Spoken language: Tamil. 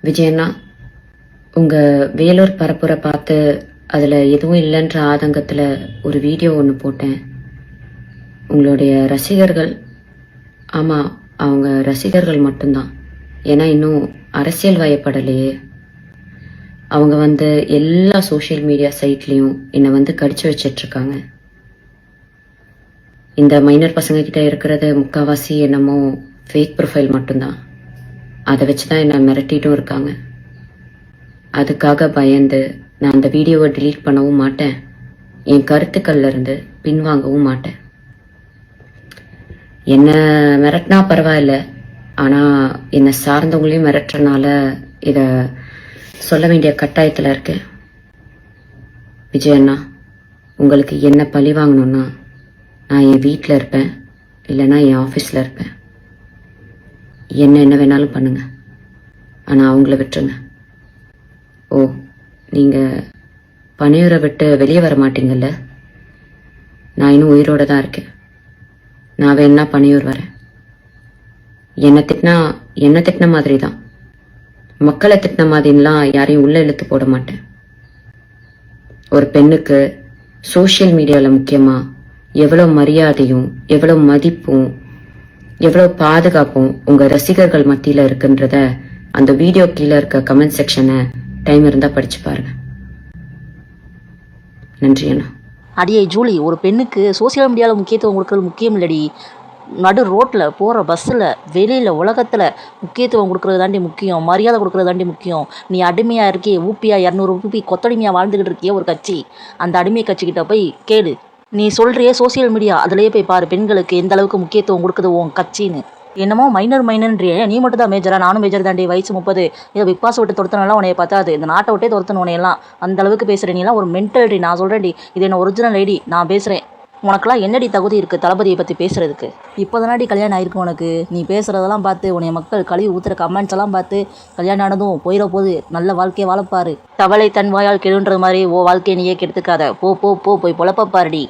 விஜயண்ணா, உங்கள் வேலூர் பரப்புரை பார்த்து அதில் எதுவும் இல்லைன்ற ஆதங்கத்தில் ஒரு வீடியோ ஒன்று போட்டேன். உங்களுடைய ரசிகர்கள், ஆமாம், அவங்க ரசிகர்கள் மட்டும்தான். ஏன்னா இன்னும் அரசியல் வயப்படலையே. அவங்க எல்லா சோஷியல் மீடியா சைட்லேயும் என்னை கடிச்சு வச்சிட்ருக்காங்க. இந்த மைனர் பசங்கக்கிட்ட இருக்கிறது முக்கால்வாசி என்னமோ ஃபேக் ப்ரொஃபைல் மட்டும்தான். அதை வச்சு தான் என்னை மிரட்டிட்டும் இருக்காங்க. அதுக்காக பயந்து நான் அந்த வீடியோவை டிலீட் பண்ணவும் மாட்டேன், என் கருத்துக்கள்ல இருந்து பின்வாங்கவும் மாட்டேன். என்ன மிரட்டினா பரவாயில்ல, ஆனால் என்னை சார்ந்தவங்களையும் மிரட்டுறனால இதை சொல்ல வேண்டிய கட்டாயத்தில் இருக்கேன். விஜயண்ணா, உங்களுக்கு என்ன பழி வாங்கணும்னா நான் என் வீட்டில் இருப்பேன், இல்லைன்னா என் ஆஃபீஸில் இருப்பேன். என்ன வேணாலும் பண்ணுங்க, ஆனால் அவங்கள விட்டுருங்க. ஓ, நீங்கள் பனையூரை விட்டு வெளியே வர மாட்டீங்கல்ல? நான் இன்னும் உயிரோடு தான் இருக்கேன். நான் வேணா பனையூர் வரேன். என்னை திட்டின மாதிரி தான், மக்களை திட்டின மாதிரிலாம் யாரையும் உள்ள இழுத்து போட மாட்டேன். ஒரு பெண்ணுக்கு சோஷியல் மீடியாவில் முக்கியமாக எவ்வளோ மரியாதையும் எவ்வளோ மதிப்பும் எவ்வளோ பாதுகாப்பும் உங்கள் ரசிகர்கள் மத்தியில் இருக்குன்றத அந்த வீடியோ கீழே இருக்க கமெண்ட் செக்ஷனை டைம் இருந்தால் படிச்சு பாருங்க. நன்றி அண்ணா. அடியே ஜூலி, ஒரு பெண்ணுக்கு சோசியல் மீடியாவில் முக்கியத்துவம் கொடுக்கறது முக்கியம் இல்லடி. நடு ரோட்டில் போகிற பஸ்ஸில் வெளியில் உலகத்தில் முக்கியத்துவம் கொடுக்குறது தாண்டி முக்கியம், மரியாதை கொடுக்குறது தாண்டி முக்கியம். நீ அடிமையாக இருக்கே, ஊப்பியா 200 ஊப்பி கொத்தடிமையாக வாழ்ந்துக்கிட்டு இருக்கியே ஒரு கட்சி, அந்த அடிமை கட்சிக்கிட்ட போய் கேளு. நீ சொல்கிறியே சோசியல் மீடியா, அதிலேயே போய் பாரு பெண்களுக்கு எந்த அளவுக்கு முக்கியத்துவம் கொடுக்குது உன் கட்சின்னு. என்னமோ மைனன்றியே, நீ மட்டும் தான் மேஜரா? நானும் மேஜர் தாண்டி. வயசு 30, இதை பிக் பாஸ் விட்டு துரத்தனெல்லாம் உனைய பார்த்தாது, இந்த நாட்டை விட்டே துரத்தணும் உனையெல்லாம். அந்த அளவுக்கு பேசுகிறேன். நீலாம் ஒரு மென்டல்டி. நான் சொல்கிறேன்டி, இது என்ன ஒரிஜினல் ஐடி, நான் பேசுகிறேன். உனக்கெல்லாம் என்னடி தகுதி இருக்குது தளபதியை பற்றி பேசுகிறதுக்கு? இப்போ தானடி கல்யாணம் ஆயிருக்கு உனக்கு. நீ பேசுகிறதெல்லாம் பார்த்து, உன்னைய மக்கள் கழுவி ஊற்றுற கமெண்ட்ஸ் எல்லாம் பார்த்து கல்யாணம் ஆனதும் போயிட போது, நல்ல வாழ்க்கையை வாழப்பாரு. தவளை தன் வாயால் கெடுன்றது மாதிரி ஓ வாழ்க்கையை நீயே கெடுத்துக்காத. போ போ போ போய் பொழப்ப பாருடி.